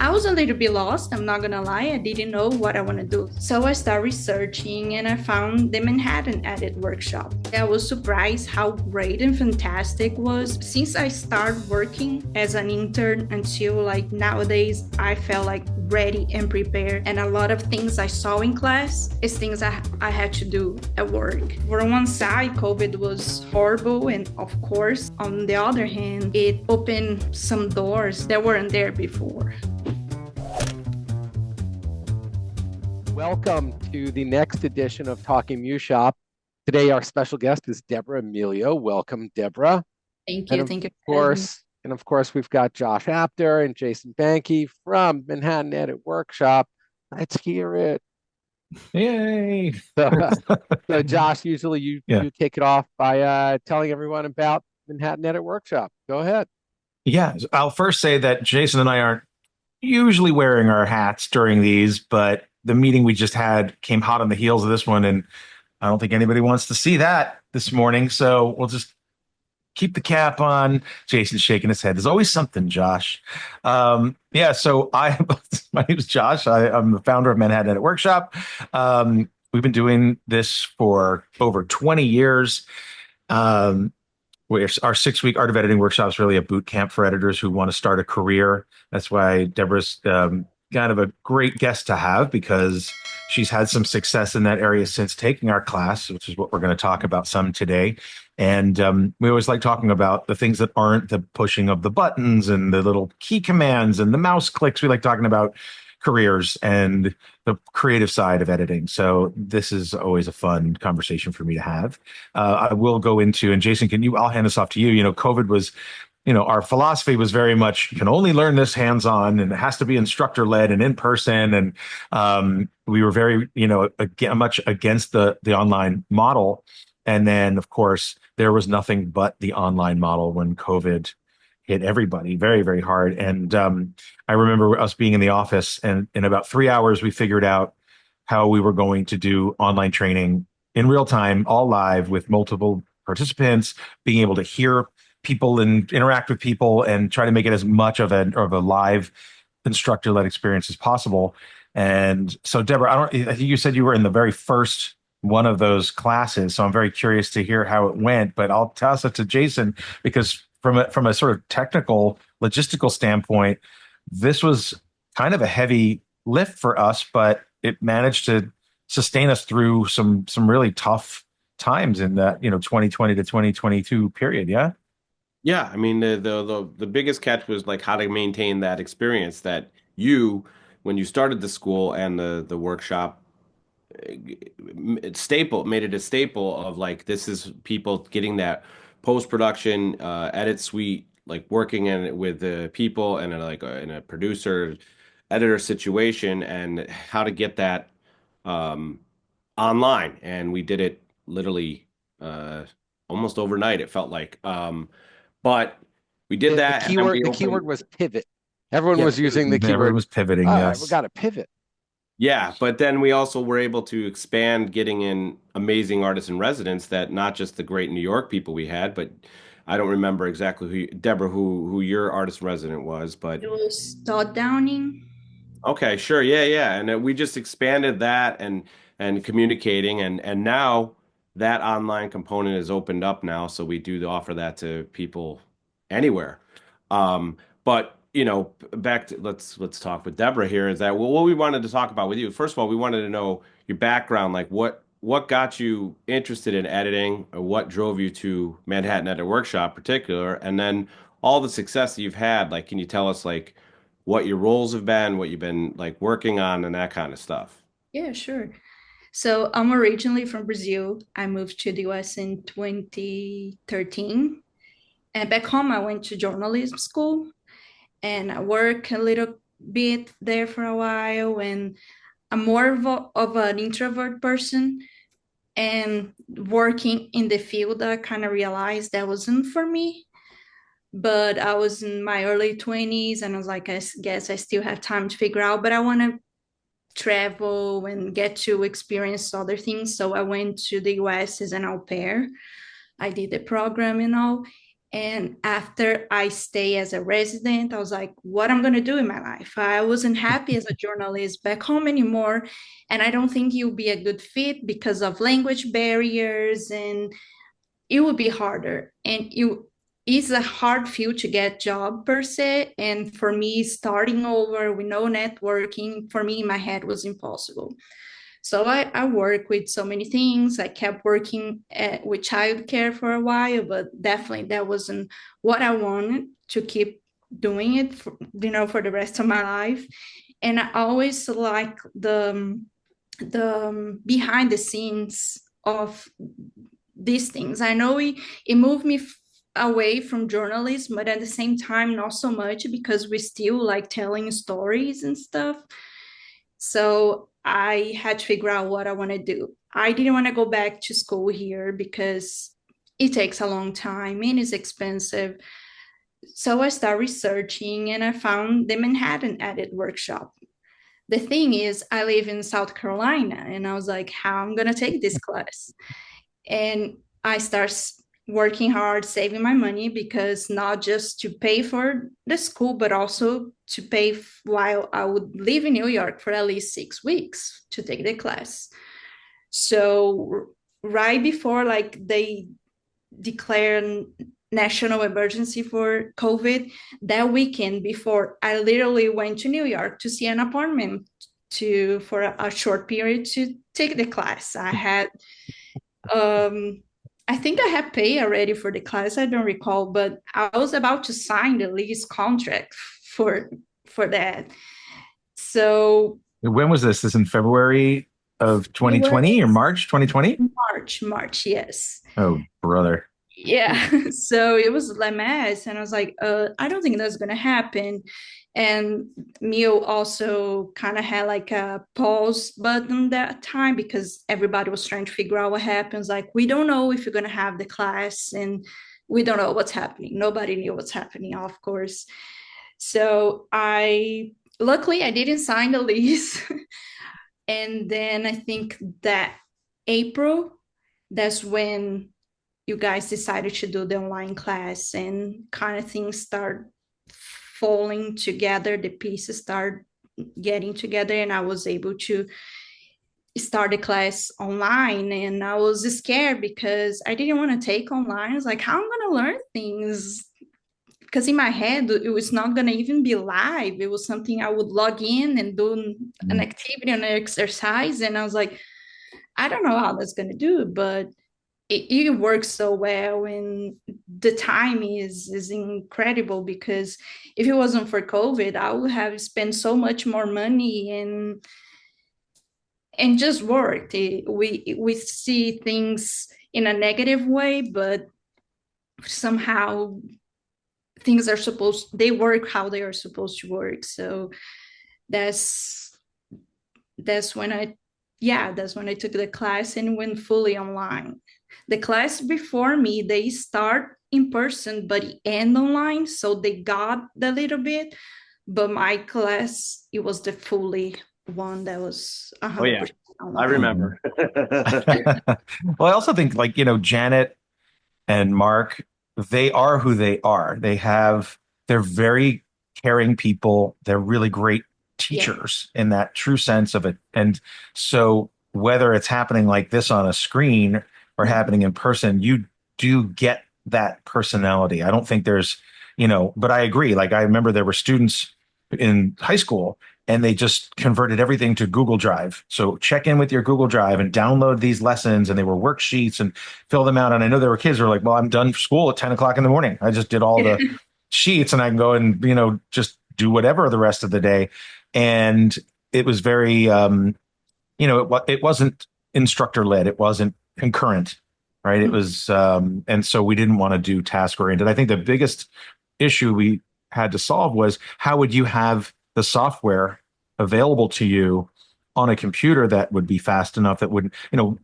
I was a little bit lost, I'm not gonna lie. I didn't know what I want to do. So I started researching and I found the Manhattan Edit Workshop. I was surprised how great and fantastic it was. Since I started working as an intern until like nowadays, I felt like ready and prepared. And a lot of things I saw in class is things I had to do at work. For one side, COVID was horrible. And of course, on the other hand, it opened some doors that weren't there before. Welcome to the next edition of Talking MEWShop. Today, our special guest is Deborah Emilio. Welcome, Deborah. Thank And you. of Thank you for having me. course, and of course, we've got Josh Apter and Jason Banke from Manhattan Edit Workshop. Let's hear it. Yay! So, Josh, usually Yeah. you kick it off by telling everyone about Manhattan Edit Workshop. Go ahead. Yeah. I'll first say that Jason and I aren't usually wearing our hats during these, but the meeting we just had came hot on the heels of this one, and I don't think anybody wants to see that this morning. So we'll just keep the cap on. Jason's shaking his head. There's always something, Josh. Yeah. So my name is Josh. I'm the founder of Manhattan Edit Workshop. We've been doing this for over 20 years. Um, our 6-week art of editing workshop is really a boot camp for editors who want to start a career. That's why Deborah's kind of a great guest to have, because she's had some success in that area since taking our class, which is what we're going to talk about some today. And we always like talking about the things that aren't the pushing of the buttons and the little key commands and the mouse clicks. We like talking about careers and the creative side of editing. So this is always a fun conversation for me to have. I will go into, and Jason, I'll hand this off to you. COVID was, our philosophy was very much, you can only learn this hands-on and it has to be instructor-led and in person. And we were very, much against the online model. And then, of course, there was nothing but the online model when COVID hit everybody very, very hard. And I remember us being in the office, and in about 3 hours, we figured out how we were going to do online training in real time, all live with multiple participants, being able to hear people and interact with people and try to make it as much of a live instructor-led experience as possible. And so, Deborah, I think you said you were in the very first one of those classes. So I'm very curious to hear how it went, but I'll toss it to Jason, because from a sort of technical, logistical standpoint, this was kind of a heavy lift for us, but it managed to sustain us through some really tough times in that 2020 to 2022 period. Yeah. Yeah, I mean the biggest catch was like how to maintain that experience that when you started the school and the workshop, it made it a staple of like this is people getting that post-production edit suite, like working in with the people and in a producer editor situation, and how to get that um, online. And we did it literally almost overnight, it felt like. But we did The that, and then keyword we the opened. keyword was pivot. Everyone Yeah, was using the Everyone keyword. was pivoting. All right, we Yes. got to pivot. yeah, but then we also were able to expand, getting in amazing artists in residence, that not just the great New York people we had, but I don't remember exactly Deborah, who your artist in resident was, but It was Todd Downing. okay, sure, yeah, yeah, and we just expanded that and communicating, and now that online component is opened up now, so we do offer that to people anywhere. But back to let's talk with Deborah here. Is that what we wanted to talk about with you? First of all, we wanted to know your background, like what got you interested in editing, or what drove you to Manhattan Edit Workshop in particular, and then all the success that you've had. Like, can you tell us like what your roles have been, what you've been like working on, and that kind of stuff? Yeah, sure. So I'm originally from Brazil. I moved to the US in 2013. And back home, I went to journalism school and I worked a little bit there for a while. And I'm more of an introvert person. And working in the field, I kind of realized that wasn't for me. But I was in my early 20s and I was like, I guess I still have time to figure out, but I want to travel and get to experience other things. So I went to the US as an au pair. I did the program and all. And after I stay as a resident, I was like, what I'm going to do in my life? I wasn't happy as a journalist back home anymore. And I don't think you'll be a good fit because of language barriers, and it would be harder. And it's a hard field to get job per se. And for me, starting over with no networking, for me, in my head was impossible. So I work with so many things. I kept working with childcare for a while, but definitely that wasn't what I wanted to keep doing it for, for the rest of my life. And I always like the behind the scenes of these things. I know it moved me away from journalism, but at the same time, not so much, because we still like telling stories and stuff. So I had to figure out what I want to do. I didn't want to go back to school here because it takes a long time and it's expensive. So I started researching and I found the Manhattan Edit Workshop. The thing is, I live in South Carolina, and I was like, how am I going to take this class? And I start working hard, saving my money, because not just to pay for the school, but also to pay while I would live in New York for at least 6 weeks to take the class. So right before like they declared national emergency for COVID, that weekend before, I literally went to New York to see an appointment for a short period to take the class. I had I think I had paid already for the class. I don't recall, but I was about to sign the lease contract for that. So When was this? This in February of 2020 or March 2020? March, yes. Oh, brother. Yeah. So it was a mess. And I was like, I don't think that's going to happen. And Mio also kind of had like a pause button that time, because everybody was trying to figure out what happens. Like, we don't know if you're going to have the class, and we don't know what's happening. Nobody knew what's happening, of course. So luckily I didn't sign the lease. And then I think that April, that's when you guys decided to do the online class, and kind of things start falling together. The pieces start getting together, and I was able to start the class online. And I was scared because I didn't want to take online. I was like, how am I going to learn things? Because in my head, it was not going to even be live. It was something I would log in and do an activity, an exercise. And I was like, I don't know how that's going to do, but it works so well, and the time is incredible, because if it wasn't for COVID, I would have spent so much more money and just worked. We see things in a negative way, but somehow things they work how they are supposed to work. So that's when I took the class and went fully online. The class before me, they start in person but end online, so they got a little bit. But my class, it was the fully one that was 100% online. I remember. Well, I also think, like, Janet and Mark, they are who they are. They're very caring people. They're really great teachers in that true sense of it. And so whether it's happening like this on a screen or happening in person, you do get that personality. I don't think there's, but I agree. Like, I remember there were students in high school, and they just converted everything to Google Drive. So check in with your Google Drive and download these lessons, and they were worksheets, and fill them out. And I know there were kids who were like, well, I'm done school at 10 o'clock in the morning. I just did all the sheets, and I can go and, just do whatever the rest of the day. And it was very, it wasn't instructor led. It wasn't concurrent, right? It was, and so we didn't want to do task oriented. I think the biggest issue we had to solve was, how would you have the software available to you on a computer that would be fast enough that would,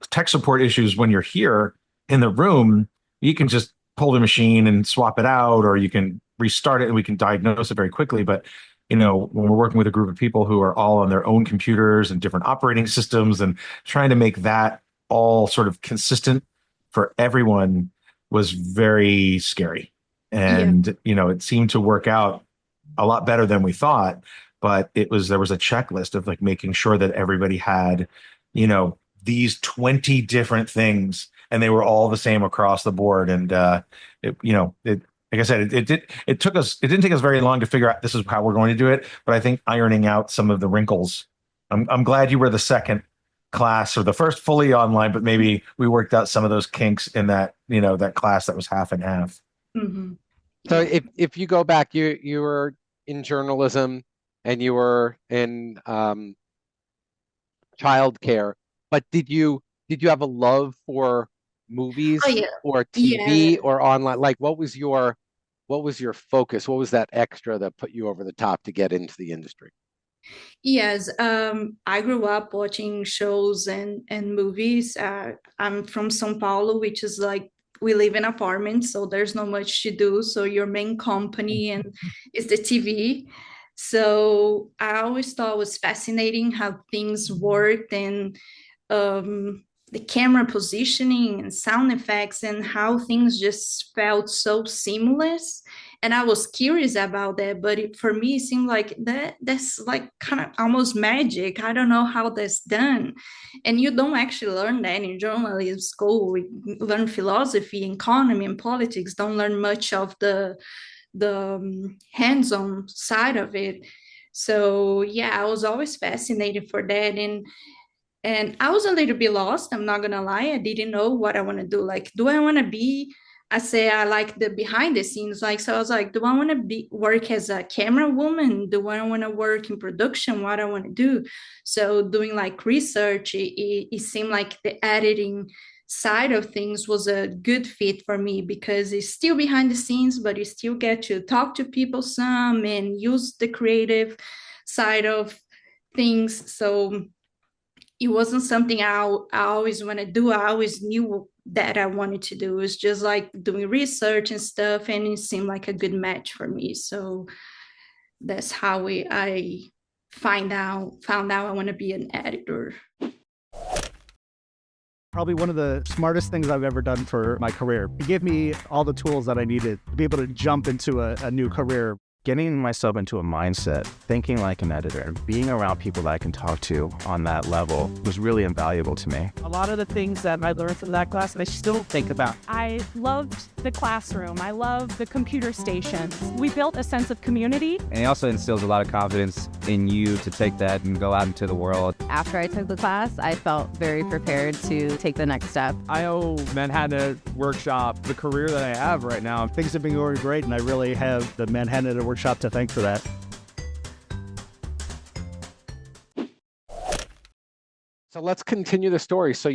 tech support issues when you're here in the room, you can just pull the machine and swap it out, or you can restart it and we can diagnose it very quickly. But, when we're working with a group of people who are all on their own computers and different operating systems, and trying to make that all sort of consistent for everyone was very scary. Yeah. And, it seemed to work out a lot better than we thought. But there was a checklist of like making sure that everybody had, these 20 different things and they were all the same across the board. And, like I said, it didn't take us very long to figure out this is how we're going to do it. But I think ironing out some of the wrinkles, I'm glad you were the second class or the first fully online, but maybe we worked out some of those kinks in that, that class that was half and half. Mm-hmm. So Yeah. if you go back, you were in journalism and you were in childcare, but did you have a love for Oh, movies yeah. or Yeah. TV or online? Like what was your focus? What was that extra that put you over the top to get into the industry? Yes, I grew up watching shows and movies. I'm from São Paulo, which is like we live in apartments, so there's not much to do. So your main company and is the TV. So I always thought it was fascinating how things worked and the camera positioning and sound effects and how things just felt so seamless. And I was curious about that, but for me it seemed like that's like kind of almost magic. I don't know how that's done. And you don't actually learn that in journalism school. We learn philosophy, economy, and politics, don't learn much of the hands-on side of it. So yeah, I was always fascinated for that. And I was a little bit lost. I'm not gonna lie. I didn't know what I want to do. Like, do I want to be? I say I like the behind the scenes. Like, so I was like, do I want to be work as a camera woman? Do I want to work in production? What I want to do? So doing like research, it seemed like the editing side of things was a good fit for me because it's still behind the scenes, but you still get to talk to people some and use the creative side of things. So it wasn't something I always want to do. I always knew that I wanted to do. It was just like doing research and stuff, and it seemed like a good match for me. So that's how I found out I want to be an editor. Probably one of the smartest things I've ever done for my career. It gave me all the tools that I needed to be able to jump into a new career. Getting myself into a mindset, thinking like an editor, and being around people that I can talk to on that level was really invaluable to me. A lot of the things that I learned from that class, I still think about. I loved the classroom. I loved the computer stations. We built a sense of community. And it also instills a lot of confidence in you to take that and go out into the world. After I took the class, I felt very prepared to take the next step. I owe Manhattan Workshop the career that I have right now. Things have been going great, and I really have the Manhattan Workshop to thank for that. So let's continue the story. So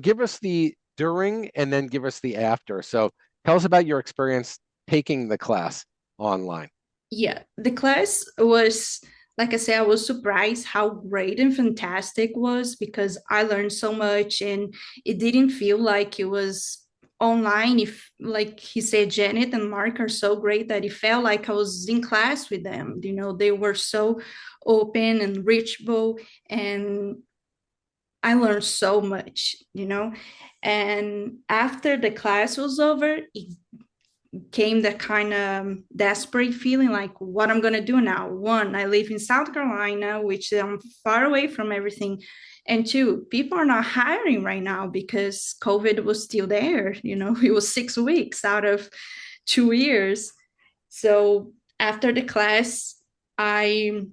give us the during and then give us the after. So tell us about your experience taking the class online. Yeah, the class was, like I said, I was surprised how great and fantastic it was because I learned so much and it didn't feel like it was online. If, like he said, Janet and Mark are so great that it felt like I was in class with them. They were so open and reachable, and I learned so much. And after the class was over, it came that kind of desperate feeling like what I'm going to do now. One, I live in South Carolina, which I'm far away from everything. And two, people are not hiring right now because COVID was still there. It was 6 weeks out of 2 years. So after the class, I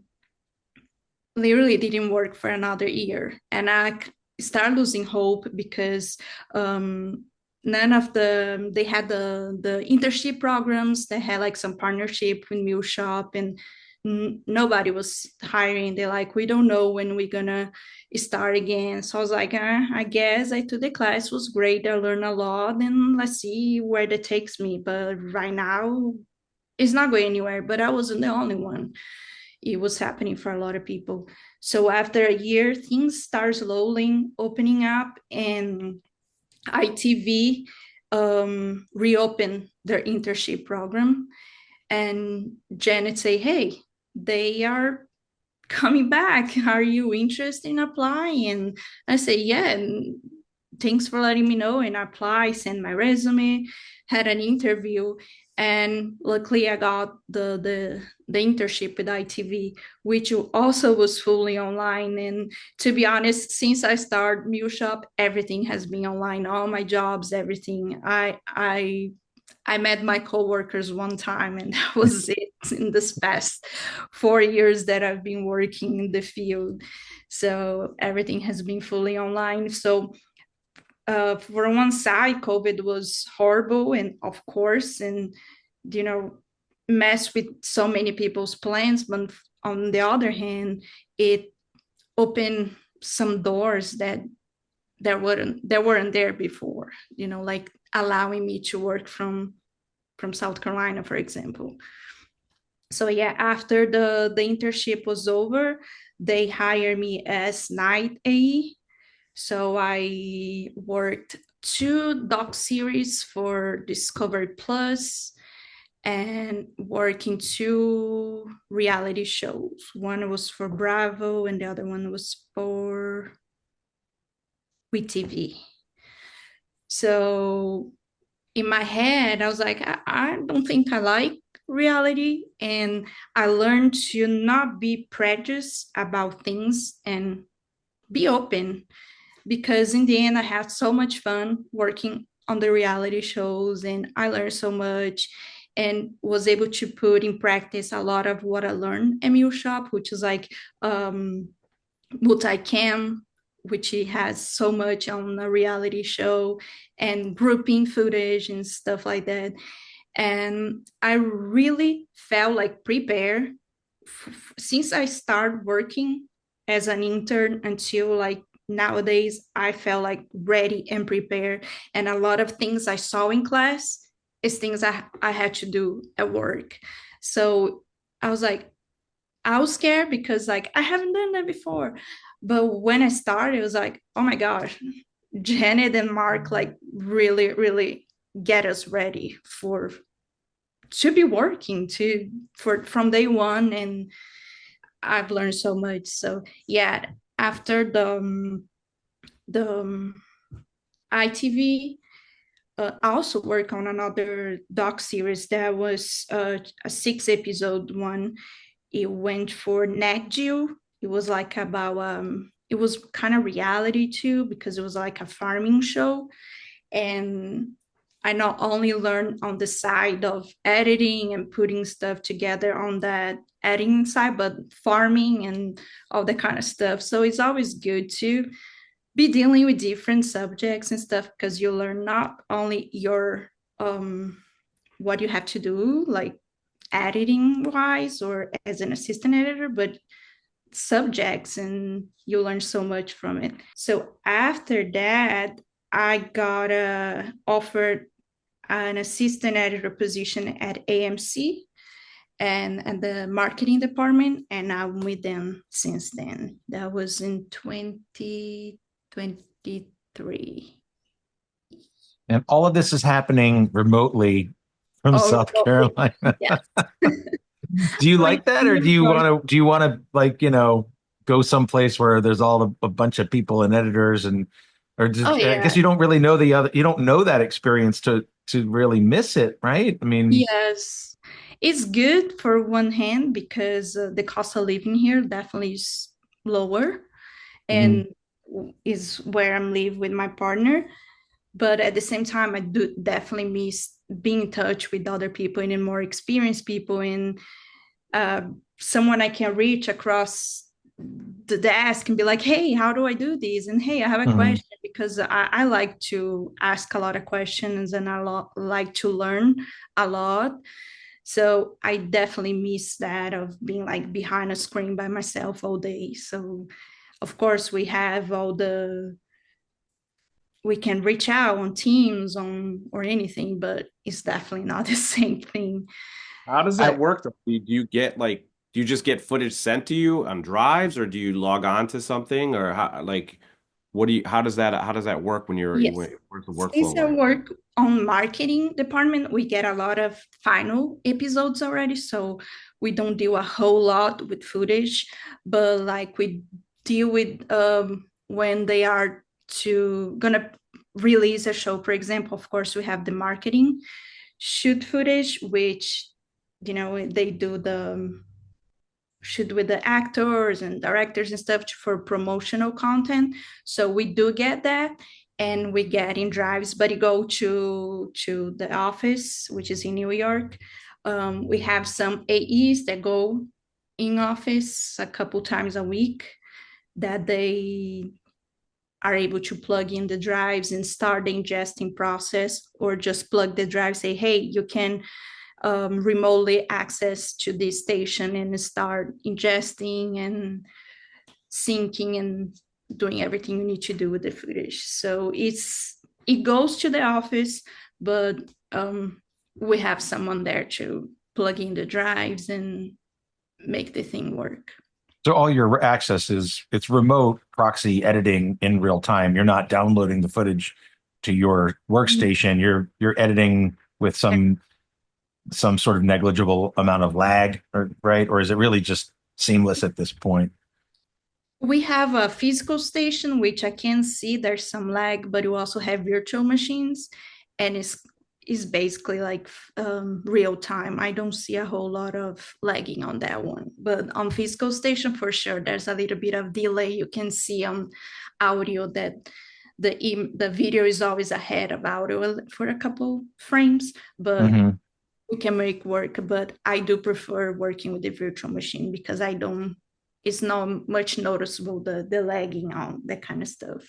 literally didn't work for another year. And I started losing hope because none of they had the internship programs. They had like some partnership with MEWShop, and nobody was hiring. They're like, we don't know when we're gonna start again. So I was like, I guess I took the class, was great. I learned a lot, and let's see where that takes me. But right now, it's not going anywhere. But I wasn't the only one. It was happening for a lot of people. So after a year, things start slowly opening up, and ITV reopened their internship program, and Janet say, hey, they are coming back. Are you interested in applying? And I say, yeah, and thanks for letting me know. And I apply, send my resume. had an interview, and luckily I got the internship with ITV, which also was fully online. And to be honest, since I started MEWShop, everything has been online. All my jobs, everything. I met my coworkers one time, and that was it in this past 4 years that I've been working in the field. So everything has been fully online. So for one side, COVID was horrible, and of course, and messed with so many people's plans. But on the other hand, it opened some doors that weren't there before. Like allowing me to work from South Carolina, for example. So yeah, after the internship was over, they hired me as night AE. So I worked 2 doc series for Discovery Plus and working 2 reality shows. One was for Bravo and the other one was for WeTV. So in my head, I was like, I don't think I like reality. And I learned to not be prejudiced about things and be open, because in the end, I had so much fun working on the reality shows, and I learned so much and was able to put in practice a lot of what I learned at MEWShop, which is like multicam, which he has so much on a reality show, and grouping footage and stuff like that. And I really felt like prepared since I started working as an intern until like nowadays. I felt like ready and prepared. And a lot of things I saw in class is things I had to do at work. So I was like, I was scared because like I haven't done that before. But when I started, it was like, oh my gosh, Janet and Mark like really, really get us ready to be working from day one. And I've learned so much. So yeah, after the ITV, I also work on another doc series that was a 6-episode one. It went for NetGeo. It was like about it was kind of reality too, because it was like a farming show. And I not only learned on the side of editing and putting stuff together on that editing side, but farming and all that kind of stuff. So it's always good to be dealing with different subjects and stuff, because you learn not only your what you have to do, like editing wise or as an assistant editor, but subjects, and you learn so much from it. So after that, I got offered an assistant editor position at AMC and the marketing department, and I'm with them since then. That was in 2023. And all of this is happening remotely from South Carolina. Yes. Do you like that, or do you want to like, go someplace where there's a bunch of people and editors I guess you don't really know you don't know that experience to really miss it, right? I mean, yes, it's good for one hand because the cost of living here definitely is lower, and is where I'm live with my partner. But at the same time, I do definitely miss being in touch with other people and more experienced people, and someone I can reach across the desk and be like, hey, how do I do this? And hey, I have a question, because I like to ask a lot of questions, and I like to learn a lot. So I definitely miss that of being like behind a screen by myself all day. So of course we have we can reach out on Teams or anything, but it's definitely not the same thing. How does that work though? Do you just get footage sent to you on drives, or do you log on to something, or how does that work when you're Yes. where's the workflow? Since I work on marketing department, we get a lot of final episodes already, so we don't deal a whole lot with footage, but like we deal with when they are gonna release a show, for example, of course, we have the marketing shoot footage, which, they do the shoot with the actors and directors and stuff for promotional content. So we do get that, and we get in drives, but you go to the office, which is in New York. We have some AEs that go in office a couple times a week, that they are able to plug in the drives and start the ingesting process, or just plug the drive, say, hey, you can remotely access to this station and start ingesting and syncing and doing everything you need to do with the footage. So it goes to the office, but we have someone there to plug in the drives and make the thing work. So all your access it's remote proxy editing in real time. You're not downloading the footage to your workstation. You're editing with some sort of negligible amount of lag, right? Or is it really just seamless at this point? We have a physical station, which I can see there's some lag, but you also have virtual machines, and it's basically like real time. I don't see a whole lot of lagging on that one, but on physical station, for sure, there's a little bit of delay. You can see on audio that the video is always ahead of audio for a couple frames, but we can make work. But I do prefer working with the virtual machine because it's not much noticeable, the lagging on that kind of stuff.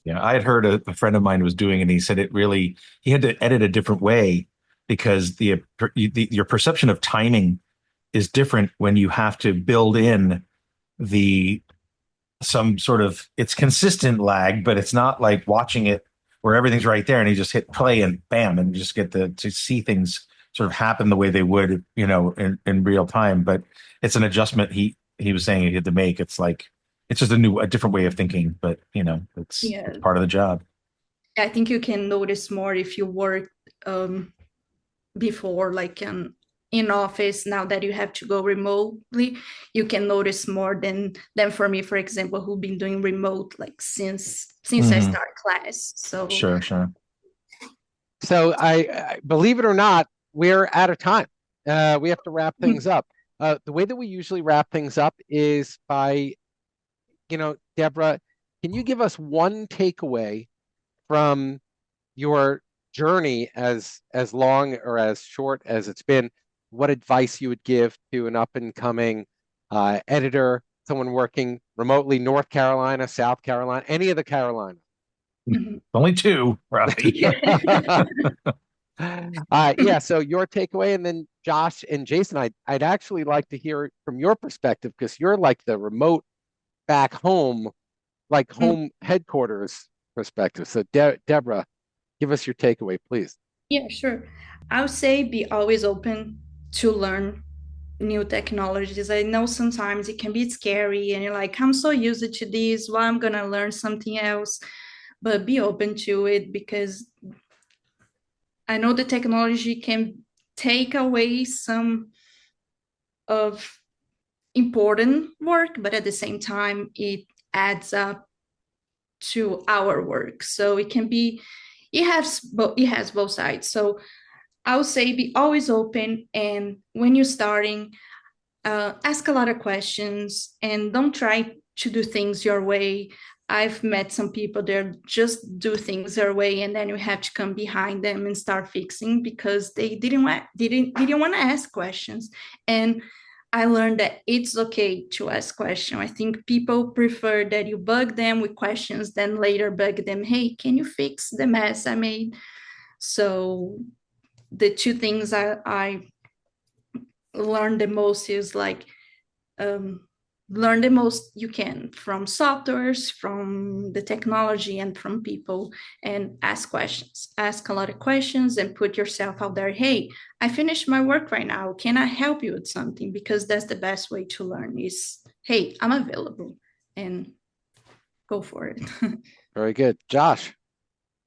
Yeah, I had heard a friend of mine was doing it, and he said he had to edit a different way because your perception of timing is different when you have to build in some sort of, it's consistent lag, but it's not like watching it where everything's right there and you just hit play and bam, and you just get to see things sort of happen the way they would, in real time. But it's an adjustment he was saying he had to make. It's like, it's just a different way of thinking, but it's part of the job. I think you can notice more if you work before, like in office. Now that you have to go remotely, you can notice more than for me, for example, who've been doing remote like since I start class. So sure. So I believe it or not, we're out of time. We have to wrap things up. The way that we usually wrap things up is by, Deborah, can you give us one takeaway from your journey, as long or as short as it's been? What advice you would give to an up and coming editor, someone working remotely, North Carolina, South Carolina, any of the Carolinas? Only two, probably. Yeah. So your takeaway, and then Josh and Jason, I'd actually like to hear from your perspective, because you're like the remote back home, like home headquarters perspective. So Deborah, give us your takeaway, please. Yeah, sure. I would say be always open to learn new technologies. I know sometimes it can be scary and you're like, I'm so used to this, why I'm gonna learn something else? But be open to it, because I know the technology can take away some of important work, but at the same time, it adds up to our work. So it has both sides. So I would say be always open, and when you're starting, ask a lot of questions and don't try to do things your way. I've met some people that just do things their way, and then you have to come behind them and start fixing because they didn't want to ask questions. And I learned that it's okay to ask questions. I think people prefer that you bug them with questions than later bug them, hey, can you fix the mess I made? So the two things I learned the most is like, learn the most you can from softwares, from the technology, and from people, and ask questions. Ask a lot of questions and put yourself out there. Hey, I finished my work right now. Can I help you with something? Because that's the best way to learn is, hey, I'm available, and go for it. Very good. Josh?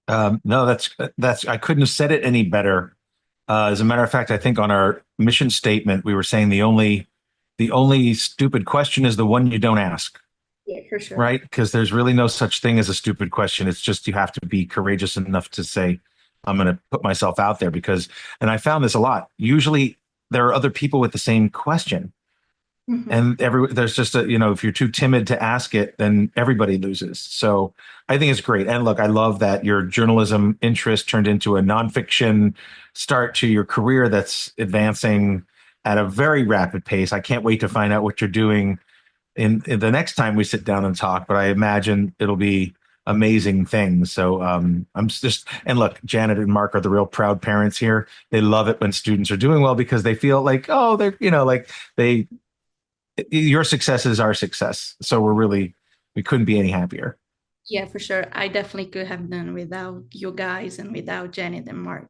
No, that's I couldn't have said it any better. As a matter of fact, I think on our mission statement, we were saying the only stupid question is the one you don't ask. Yeah, for sure. right? Because there's really no such thing as a stupid question. It's just you have to be courageous enough to say, I'm going to put myself out there because, and I found this a lot. Usually there are other people with the same question. And there's just if you're too timid to ask it, then everybody loses. So I think it's great. And look, I love that your journalism interest turned into a nonfiction start to your career that's advancing at a very rapid pace. I can't wait to find out what you're doing in the next time we sit down and talk, but I imagine it'll be amazing things. So and look, Janet and Mark are the real proud parents here. They love it when students are doing well because they feel like, oh, they're, your success is our success. So we couldn't be any happier. Yeah, for sure. I definitely could have done without you guys and without Janet and Mark.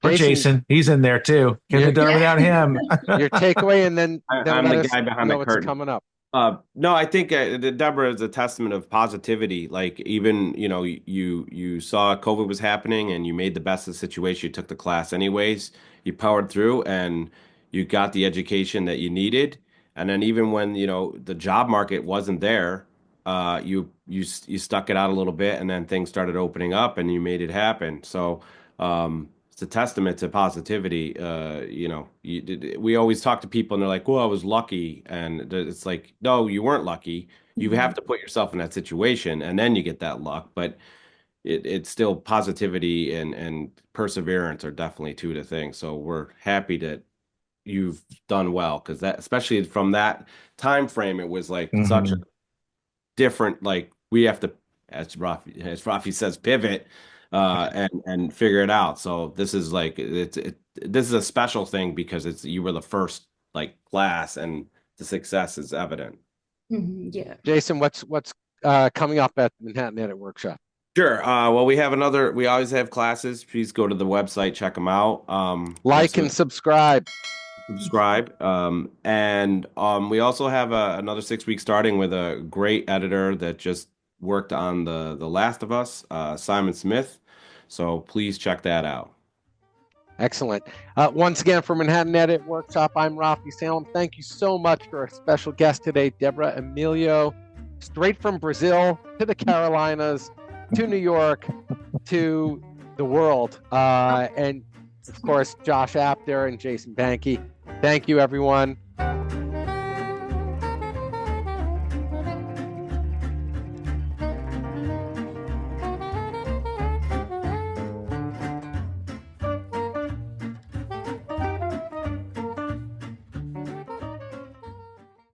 Or Jason, he's in there too. Couldn't have done it without him. Your takeaway, and then I'm the guy behind the curtain. Coming up. No, I think Deborah is a testament of positivity. Like even, you saw COVID was happening and you made the best of the situation. You took the class anyways. You powered through and you got the education that you needed. And then even when, the job market wasn't there, you stuck it out a little bit and then things started opening up and you made it happen. So, it's a testament to positivity. We always talk to people and they're like, well, I was lucky. And it's like, no, you weren't lucky. You have to put yourself in that situation and then you get that luck. But it's still positivity and perseverance are definitely two of the things. So we're happy that you've done well because that, especially from that time frame, it was like such a different, like we have to, as Rafi says, pivot and figure it out. So this is like this is a special thing because you were the first like class and the success is evident. Yeah. Jason, what's coming up at Manhattan Edit Workshop? Sure. Well, we always have classes. Please go to the website, check them out. Like and subscribe. And we also have another 6 weeks starting with a great editor that just worked on the Last of Us, Simon Smith. So please check that out. Excellent. Once again, from Manhattan Edit Workshop, I'm Rafi Salem. Thank you so much for our special guest today, Deborah Emilio, straight from Brazil to the Carolinas, to New York, to the world. And of course, Josh Apter and Jason Banke. Thank you, everyone.